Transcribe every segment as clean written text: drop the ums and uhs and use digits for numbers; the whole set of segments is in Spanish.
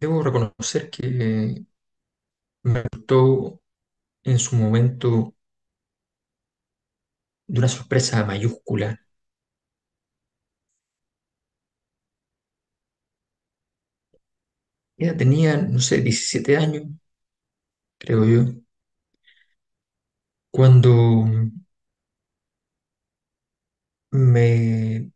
Debo reconocer que me gustó en su momento de una sorpresa mayúscula. Ella tenía, no sé, 17 años, creo yo, cuando me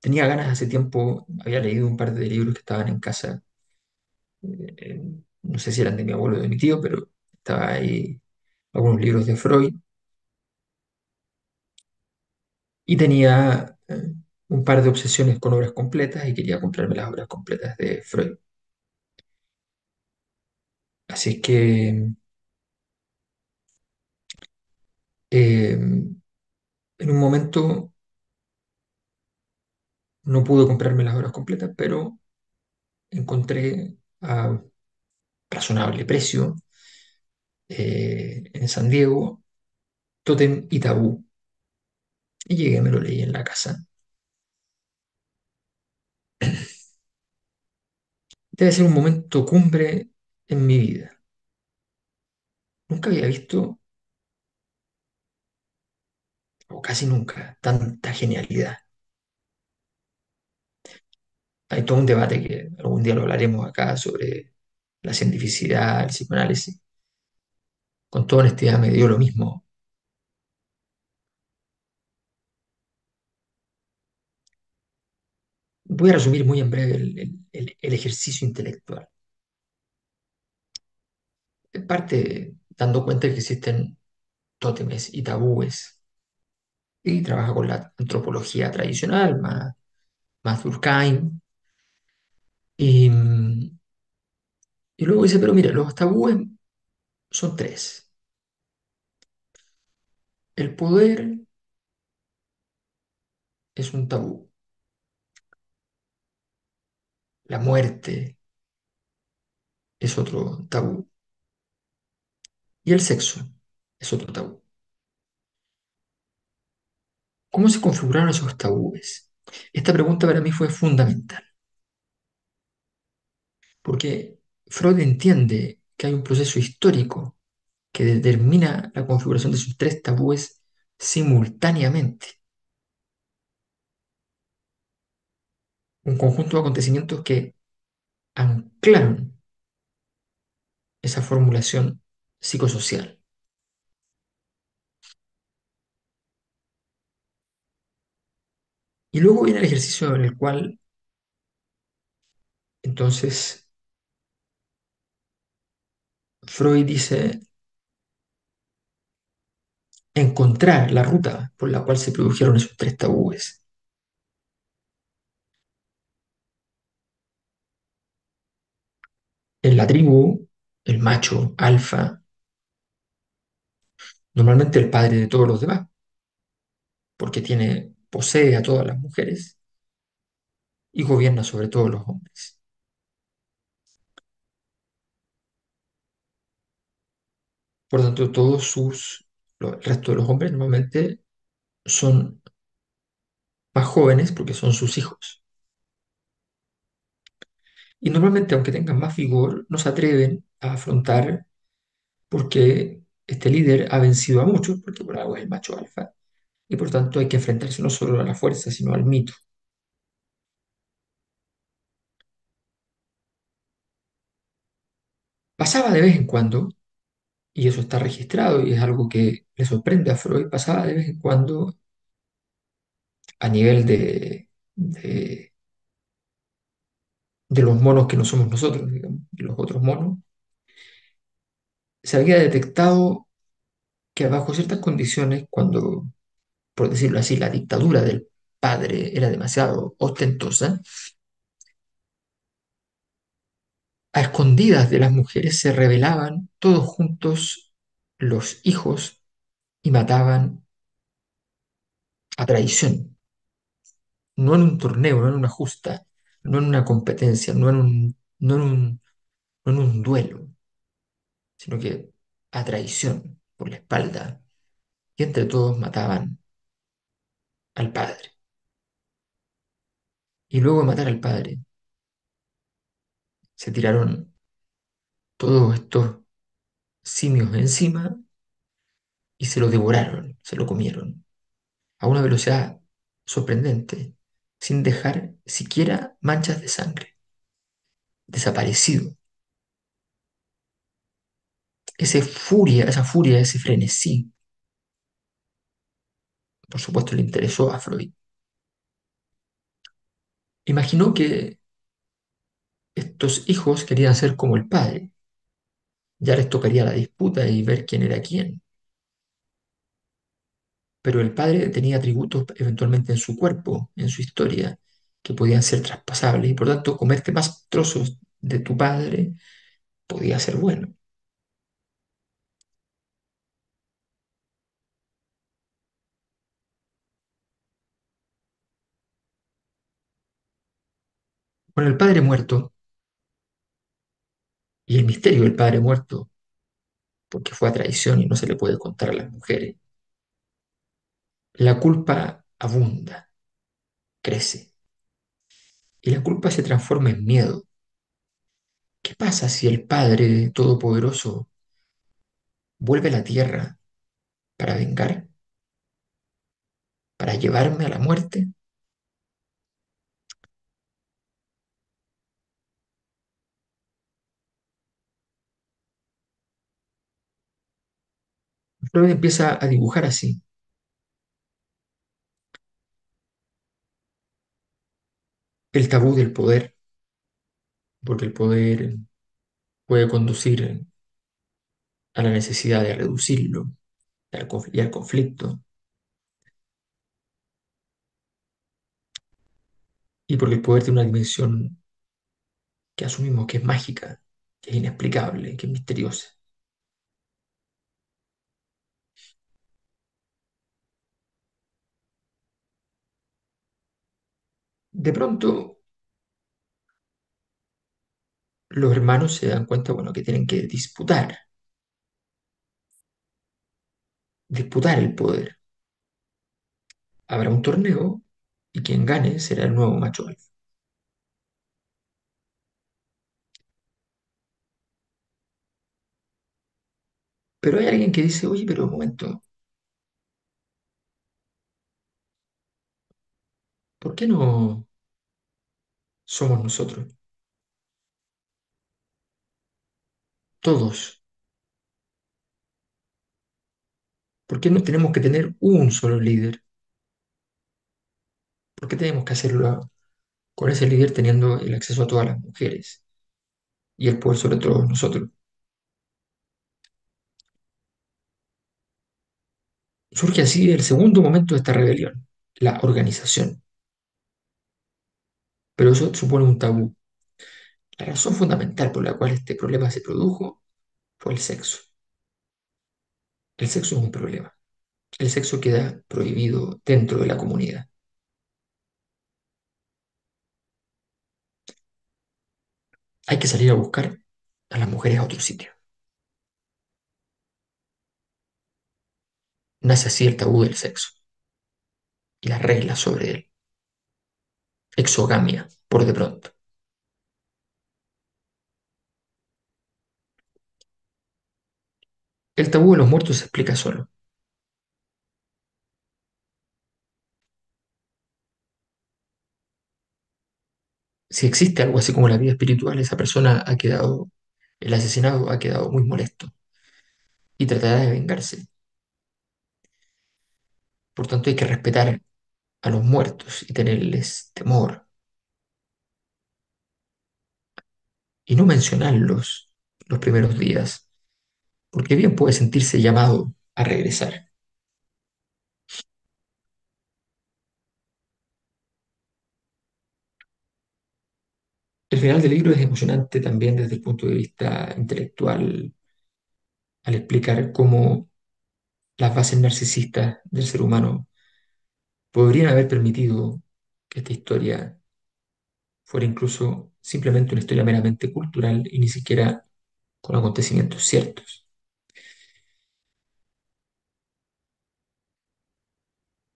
tenía ganas hace tiempo, había leído un par de libros que estaban en casa, no sé si eran de mi abuelo o de mi tío, pero estaba ahí algunos libros de Freud y tenía un par de obsesiones con obras completas y quería comprarme las obras completas de Freud. Así es que en un momento no pude comprarme las obras completas, pero encontré a razonable precio en San Diego Tótem y Tabú. Y llegué, me lo leí en la casa. Debe ser un momento cumbre en mi vida. Nunca había visto, o casi nunca, tanta genialidad. Hay todo un debate que algún día lo hablaremos acá sobre la cientificidad, el psicoanálisis. Con toda honestidad me dio lo mismo. Voy a resumir muy en breve el ejercicio intelectual. En parte dando cuenta de que existen tótemes y tabúes, y trabaja con la antropología tradicional, más Durkheim, y, y luego dice, pero mira, los tabúes son tres. El poder es un tabú, la muerte es otro tabú, y el sexo es otro tabú. ¿Cómo se configuraron esos tabúes? Esta pregunta para mí fue fundamental, porque Freud entiende que hay un proceso histórico que determina la configuración de sus tres tabúes simultáneamente, un conjunto de acontecimientos que anclaron esa formulación psicosocial. Y luego viene el ejercicio en el cual, entonces, Freud dice encontrar la ruta por la cual se produjeron esos tres tabúes. En la tribu, el macho alfa, normalmente el padre de todos los demás, porque posee a todas las mujeres y gobierna sobre todos los hombres. Por tanto, el resto de los hombres normalmente son más jóvenes porque son sus hijos. Y normalmente, aunque tengan más vigor, no se atreven a afrontar porque este líder ha vencido a muchos, porque por algo es el macho alfa, y por tanto hay que enfrentarse no solo a la fuerza, sino al mito. Pasaba de vez en cuando, y eso está registrado y es algo que le sorprende a Freud, pasaba de vez en cuando a nivel de los monos que no somos nosotros, digamos, de los otros monos, se había detectado que bajo ciertas condiciones, cuando, por decirlo así, la dictadura del padre era demasiado ostentosa, a escondidas de las mujeres se rebelaban todos juntos los hijos y mataban a traición, no en un torneo, no en una justa, no en una competencia, no en un duelo, sino que a traición por la espalda, y entre todos mataban al padre. Y luego de matar al padre, Se tiraron todos estos simios encima y se lo devoraron, se lo comieron, a una velocidad sorprendente, sin dejar siquiera manchas de sangre. Desaparecido. Esa furia, ese frenesí, por supuesto le interesó a Freud. Imaginó que estos hijos querían ser como el padre. Ya les tocaría la disputa y ver quién era quién. Pero el padre tenía atributos eventualmente en su cuerpo, en su historia, que podían ser traspasables y por tanto comerte más trozos de tu padre podía ser bueno. Con el padre muerto y el misterio del padre muerto, porque fue a traición y no se le puede contar a las mujeres, la culpa abunda, crece, y la culpa se transforma en miedo. ¿Qué pasa si el Padre Todopoderoso vuelve a la tierra para vengar, para llevarme a la muerte? Freud empieza a dibujar así el tabú del poder, porque el poder puede conducir a la necesidad de reducirlo y al conflicto, y porque el poder tiene una dimensión que asumimos que es mágica, que es inexplicable, que es misteriosa. De pronto, los hermanos se dan cuenta, bueno, que tienen que disputar el poder. Habrá un torneo y quien gane será el nuevo macho alfa. Pero hay alguien que dice, oye, pero un momento, ¿por qué no somos nosotros? Todos. ¿Por qué no tenemos que tener un solo líder? ¿Por qué tenemos que hacerlo con ese líder teniendo el acceso a todas las mujeres y el poder sobre todos nosotros? Surge así el segundo momento de esta rebelión, la organización. Pero eso supone un tabú. La razón fundamental por la cual este problema se produjo fue el sexo. El sexo es un problema. El sexo queda prohibido dentro de la comunidad. Hay que salir a buscar a las mujeres a otro sitio. Nace así el tabú del sexo y las reglas sobre él. Exogamia, por de pronto. El tabú de los muertos se explica solo. Si existe algo así como la vida espiritual, esa persona ha quedado, el asesinado ha quedado muy molesto y tratará de vengarse. Por tanto, hay que respetar a los muertos y tenerles temor y no mencionarlos los primeros días, porque bien puede sentirse llamado a regresar. El final del libro es emocionante también desde el punto de vista intelectual, al explicar cómo las bases narcisistas del ser humano podrían haber permitido que esta historia fuera incluso simplemente una historia meramente cultural y ni siquiera con acontecimientos ciertos.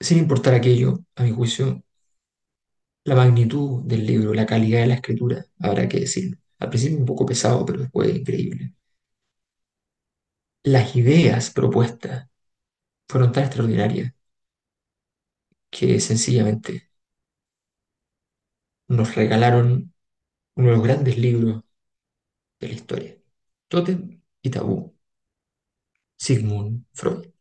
Sin importar aquello, a mi juicio, la magnitud del libro, la calidad de la escritura, habrá que decirlo, Al principio un poco pesado, pero después increíble. Las ideas propuestas fueron tan extraordinarias que sencillamente nos regalaron uno de los grandes libros de la historia. Tótem y Tabú, Sigmund Freud.